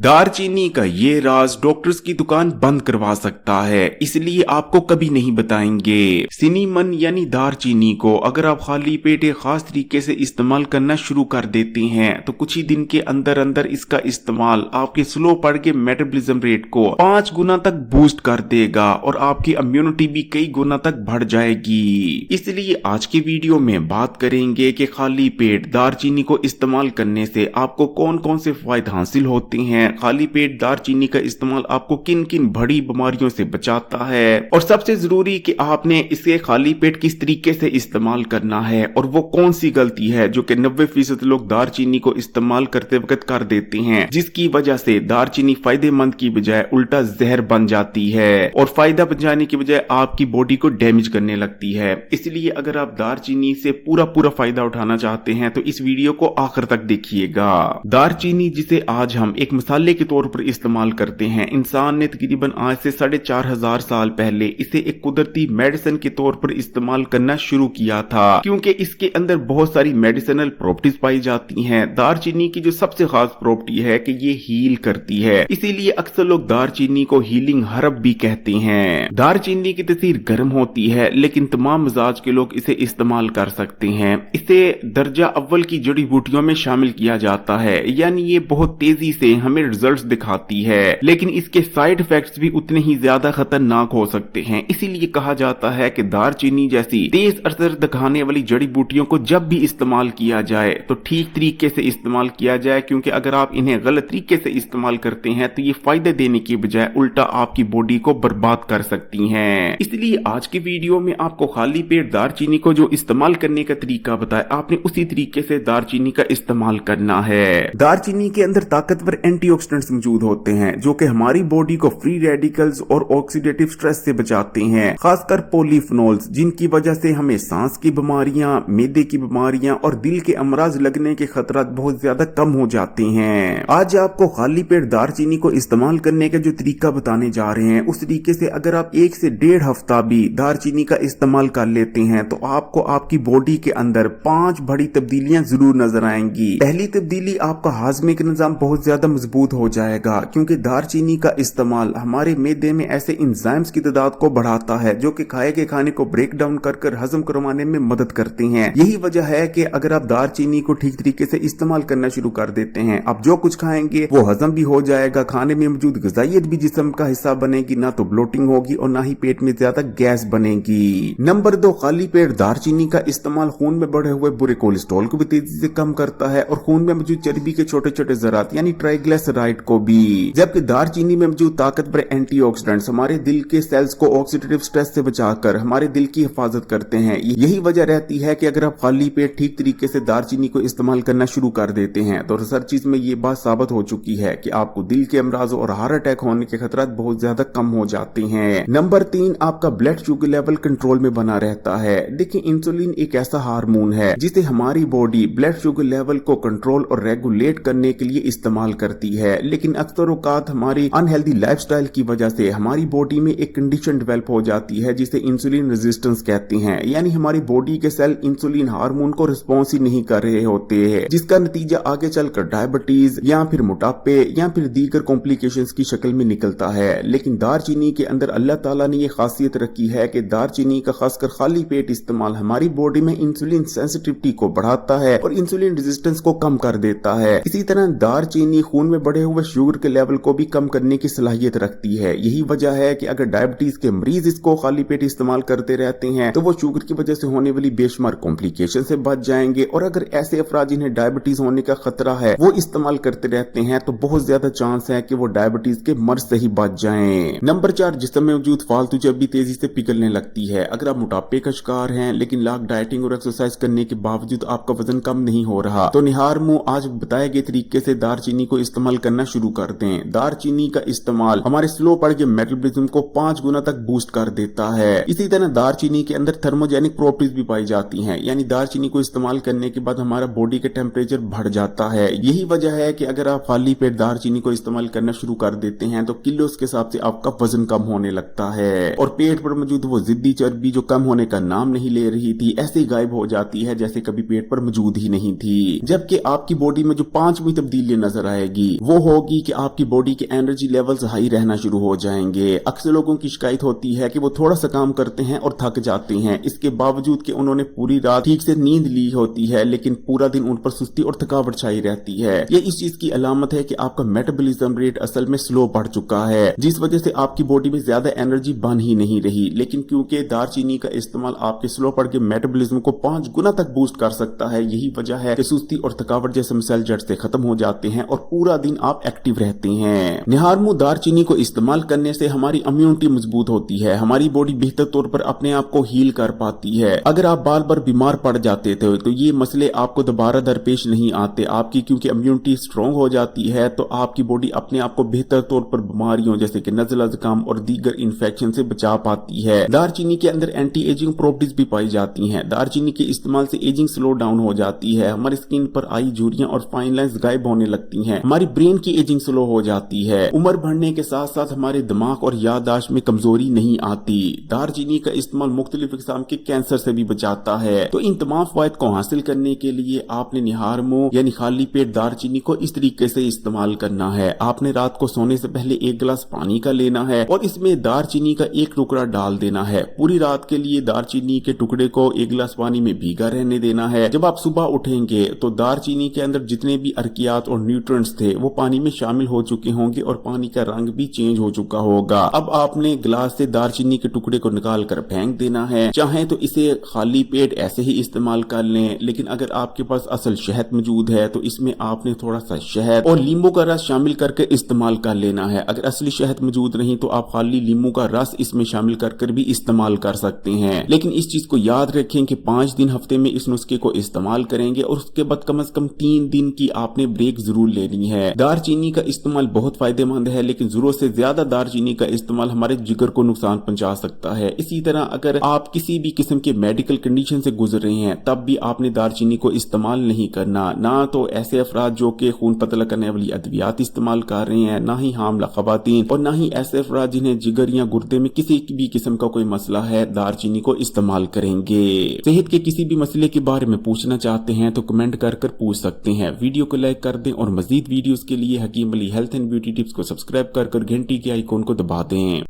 दारचीनी का ये राज डॉक्टर्स की दुकान बंद करवा सकता है, इसलिए आपको कभी नहीं बताएंगे। सिनीमन यानी दारचीनी को अगर आप खाली पेट एक खास तरीके से इस्तेमाल करना शुरू कर देते हैं तो कुछ ही दिन के अंदर अंदर इसका इस्तेमाल आपके स्लो पड़ के मेटाबॉलिज्म रेट को 5 गुना तक बूस्ट कर देगा और आपकी इम्यूनिटी भी कई गुना तक बढ़ जाएगी। इसलिए आज के वीडियो में बात करेंगे कि खाली पेट दारचीनी को इस्तेमाल करने से आपको कौन कौन से फायदे हासिल होते हैं, खाली पेट दारचीनी का इस्तेमाल आपको किन किन बड़ी बीमारियों से बचाता है, और सबसे जरूरी कि आपने इसे खाली पेट किस तरीके से इस्तेमाल करना है और वो कौन सी गलती है जो कि 90% लोग दारचीनी को इस्तेमाल करते वक्त कर देते हैं, जिसकी वजह से दारचीनी फायदेमंद की बजाय उल्टा जहर बन जाती है और फायदा पहुंचाने की बजाय आपकी बॉडी को डैमेज करने लगती है। इसलिए अगर आप दारचीनी से पूरा फायदा उठाना चाहते हैं तो इस वीडियो को आखिर तक देखिएगा। दारचीनी जिसे आज हम एक मसाले के तौर पर इस्तेमाल करते हैं, इंसान ने तकरीबन आज से 4500 साल पहले इसे एक कुदरती मेडिसिन के तौर पर इस्तेमाल करना शुरू किया था, क्योंकि इसके अंदर बहुत सारी मेडिसिनल प्रॉपर्टीज पाई जाती हैं। दारचीनी की जो सबसे खास प्रॉपर्टी है कि ये हील करती है, इसीलिए अक्सर लोग दारचीनी को हीलिंग हर्ब भी कहते हैं। दारचीनी की तसीर गर्म होती है, लेकिन तमाम मिजाज के लोग इसे इस्तेमाल कर सकते हैं। इसे दर्जा अव्वल की जड़ी बूटियों में शामिल किया जाता है, यानी ये बहुत तेजी से हमें रिजल्ट्स दिखाती है, लेकिन इसके साइड इफेक्ट्स भी उतने ही ज्यादा खतरनाक हो सकते हैं। इसीलिए कहा जाता है कि दारचीनी जैसी तेज असर दिखाने वाली जड़ी बूटियों को जब भी इस्तेमाल किया जाए तो ठीक तरीके से इस्तेमाल किया जाए, क्योंकि अगर आप इन्हें गलत तरीके से इस्तेमाल करते हैं तो ये फायदे देने की बजाय उल्टा आपकी बॉडी को बर्बाद कर सकती हैं। इसलिए आज की वीडियो में आपको खाली पेट दारचीनी को जो इस्तेमाल करने का तरीका बताया, आपने उसी तरीके से दारचीनी का इस्तेमाल करना है। दारचीनी के अंदर ताकतवर एंटीऑक्सीडेंट्स मौजूद होते हैं जो कि हमारी बॉडी को फ्री रेडिकल्स और ऑक्सीडेटिव स्ट्रेस से बचाते हैं, खासकर पॉलीफिनोल्स, जिनकी वजह से हमें सांस की बीमारियां, मैदे की बीमारियां और दिल के अमराज लगने के खतरा बहुत ज्यादा कम हो जाते हैं। आज आपको खाली पेट दारचीनी को इस्तेमाल करने का जो तरीका बताने जा रहे हैं, उस तरीके से अगर आप 1 से 1.5 हफ्ता भी दारचीनी का इस्तेमाल कर लेते हैं तो आपको आपकी बॉडी के अंदर 5 बड़ी तब्दीलियां जरूर नजर आएंगी। पहली तब्दीली, आपका हाजमे का निजाम बहुत ज्यादा मजबूत हो जाएगा, क्योंकि दारचीनी का इस्तेमाल हमारे मैदे में ऐसे एंजाइम्स की तादाद को बढ़ाता है जो कि खाए के खाने को ब्रेक डाउन कर हजम करवाने में मदद करते हैं। यही वजह है कि अगर आप दारचीनी को ठीक तरीके से इस्तेमाल करना शुरू कर देते हैं, आप जो कुछ खाएंगे वो हजम भी हो जाएगा, खाने में मौजूद ग़िज़ाइयत भी जिस्म का हिस्सा बनेगी, ना तो ब्लोटिंग होगी और ना ही पेट में ज्यादा गैस बनेगी। नंबर 2, खाली पेट दारचीनी का इस्तेमाल खून में बढ़े हुए बुरे कोलेस्ट्रॉल को भी तेजी से कम करता है और खून में मौजूद चर्बी के छोटे छोटे ज़रात यानी ट्राइग्लिसराइड को भी। जबकि दारचीनी में मौजूद ताकतवर एंटीऑक्सीडेंट्स हमारे दिल के सेल्स को ऑक्सीडेटिव स्ट्रेस से बचाकर हमारे दिल की हिफाजत करते हैं। यही वजह रहती है कि अगर आप खाली पेट ठीक तरीके से दारचीनी को इस्तेमाल करना शुरू कर देते हैं तो रिसर्च में ये बात साबित हो चुकी है कि आपको दिल के अमराज और हार्ट अटैक होने के खतरा बहुत ज्यादा कम हो जाते हैं। नंबर 3, आपका ब्लड शुगर लेवल कंट्रोल में बना रहता है। देखिए, इंसुलिन एक ऐसा हार्मोन है जिसे हमारी बॉडी ब्लड शुगर लेवल को कंट्रोल और रेगुलेट करने के लिए इस्तेमाल करती है, लेकिन अक्सर औकात हमारी अनहेल्दी लाइफस्टाइल की वजह से हमारी बॉडी में एक कंडीशन डेवलप हो जाती है जिसे इंसुलिन रेजिस्टेंस कहते हैं, यानी हमारी बॉडी के सेल इंसुलिन हार्मोन को रिस्पॉन्स ही नहीं कर रहे होते हैं, जिसका नतीजा आगे चलकर डायबिटीज या फिर मोटापे या फिर दीगर कॉम्प्लिकेशंस की शक्ल में निकलता है। लेकिन दारचीनी के अंदर अल्लाह ताला ने ये खासियत रखी है कि दारचीनी का खासकर खाली पेट इस्तेमाल हमारी बॉडी में इंसुलिन सेंसिटिविटी को बढ़ाता है और इंसुलिन रेजिस्टेंस को कम कर देता है। इसी तरह दारचीनी खून में बढ़े हुए शुगर के लेवल को भी कम करने की सलाहियत रखती है। यही वजह है कि अगर डायबिटीज के मरीज इसको खाली पेट इस्तेमाल करते रहते हैं तो वो शुगर की वजह से होने वाली बेशुमार कॉम्प्लिकेशन से बच जाएंगे, और अगर ऐसे अफराद जिन्हें डायबिटीज होने का खतरा है वो इस्तेमाल करते रहते हैं तो बहुत ज्यादा चांस है कि वो डायबिटीज के मर्ज से ही बच जाएं। नंबर 4, जिस्म में मौजूद फालतू चर्बी तेजी से पिघलने लगती है। अगर आप मोटापे का शिकार हैं लेकिन लाख डाइटिंग और एक्सरसाइज करने के बावजूद आपका वजन कम नहीं हो रहा तो निहार मुंह आज बताए गए तरीके से दारचीनी को इस्तेमाल करना शुरू कर दें। दारचीनी का इस्तेमाल हमारे स्लो पड़ के मेटाबॉलिज्म को 5 गुना तक बूस्ट कर देता है। इसी तरह दारचीनी के अंदर थर्मोजेनिक प्रॉपर्टीज भी पाई जाती हैं, यानी दारचीनी को इस्तेमाल करने के बाद हमारा बॉडी का टेम्परेचर बढ़ जाता है। यही वजह है कि अगर आप खाली पेट दारचीनी को इस्तेमाल करना शुरू कर देते हैं तो किलोस के हिसाब से आपका वजन कम होने लगता है और पेट पर मौजूद वो जिद्दी चर्बी जो कम होने का नाम नहीं ले रही थी ऐसे ही गायब हो जाती है जैसे कभी पेट पर मौजूद ही नहीं थी। जबकि आपकी बॉडी में जो 5वीं तब्दीली नजर आएगी वो होगी कि आपकी बॉडी के एनर्जी लेवल्स हाई रहना शुरू हो जाएंगे। अक्सर लोगों की शिकायत होती है कि वो थोड़ा सा काम करते हैं और थक जाते हैं, इसके बावजूद कि उन्होंने पूरी रात ठीक से नींद ली होती है, लेकिन पूरा दिन उन पर सुस्ती और थकावट छाई रहती है। ये इस चीज की अलामत है कि आपका मेटाबॉलिज्म रेट असल में स्लो पड़ चुका है, जिस वजह से आपकी बॉडी में ज्यादा एनर्जी बन ही नहीं रही। लेकिन क्योंकि दारचीनी का इस्तेमाल आपके स्लो पड़ के मेटाबॉलिज्म को 5 गुना तक बूस्ट कर सकता है, यही वजह है कि सुस्ती और थकावट जैसे मसाइल जड़ से खत्म हो जाते हैं और पूरा दिन आप एक्टिव रहते हैं। निहारमू दारचीनी को इस्तेमाल करने से हमारी इम्यूनिटी मजबूत होती है, हमारी बॉडी बेहतर तौर पर अपने आप को हील कर पाती है। अगर आप बार बार बीमार पड़ जाते थे तो ये मसले आपको दोबारा दरपेश नहीं आते। आपकी क्योंकि इम्यूनिटी स्ट्रांग हो जाती है तो आपकी बॉडी अपने आप को बेहतर तौर पर बीमारियों जैसे कि नज़ला, जुकाम और दीगर इन्फेक्शन से बचा पाती है। दारचीनी के अंदर एंटी एजिंग प्रॉपर्टीज भी पाई जाती हैं। दारचीनी के इस्तेमाल से एजिंग स्लो डाउन हो जाती है, हमारी स्किन पर आई झुर्रियां और फाइन लाइंस गायब होने लगती हैं, हमारी ब्रेन की एजिंग स्लो हो जाती है। उम्र बढ़ने के साथ साथ हमारे दिमाग और याददाश्त में कमजोरी नहीं आती। दारचीनी का इस्तेमाल मुख्तलिफ किस्म के कैंसर से भी बचाता है। तो इन तमाम फायदे को हासिल करने के लिए आपने निहारमू यानी खाली पेट दारचीनी को इस तरीके से इस्तेमाल करना है। आपने रात को सोने से पहले 1 गिलास पानी का लेना है और इसमें दारचीनी का 1 टुकड़ा डाल देना है। पूरी रात के लिए दारचीनी के टुकड़े को 1 गिलास पानी में भीगा रहने देना है। जब आप सुबह उठेंगे तो दारचीनी के अंदर जितने भी अर्कियात और न्यूट्रिएंट्स थे वो पानी में शामिल हो चुके होंगे और पानी का रंग भी चेंज हो चुका होगा। अब आपने गिलास से दारचीनी के टुकड़े को निकाल कर फेंक देना है। चाहे तो इसे खाली पेट ऐसे ही इस्तेमाल कर लें, लेकिन अगर आपके पास असल शहद मौजूद है तो इसमें आपने थोड़ा सा शहद और नींबू का रस शामिल करके इस्तेमाल कर लेना है। अगर असली शहद मौजूद नहीं तो आप खाली नींबू का रस इसमें शामिल कर भी इस्तेमाल कर सकते हैं। लेकिन इस चीज को याद रखें कि 5 दिन हफ्ते में इस नुस्खे को इस्तेमाल करेंगे और उसके बाद कम से कम 3 दिन की आपने ब्रेक जरूर लेनी है। दारचीनी का इस्तेमाल बहुत फायदेमंद है, लेकिन जरूरत से ज्यादा दारचीनी का इस्तेमाल हमारे जिगर को नुकसान पहुंचा सकता है। इसी तरह अगर आप किसी भी किस्म के मेडिकल कंडीशन से गुजर रहे हैं तब भी आपने दारचीनी को इस्तेमाल नहीं करना। ना तो ऐसे अफराद जो कि खून पतला करने वाली अद्वियात इस्तेमाल कर रहे हैं, ना ही हामला खवातीन और ना ही ऐसे अफराद जिन्हें जिगर या गुर्दे में किसी भी किस्म का कोई मसला है दारचीनी को इस्तेमाल करेंगे। सेहत के किसी भी मसले के बारे में पूछना चाहते हैं तो कमेंट कर पूछ सकते हैं। वीडियो को लाइक कर दें और मजीद वीडियोस के लिए Hakeem Ali health and beauty tips को सब्सक्राइब कर घंटी के आइकॉन को दबा दें।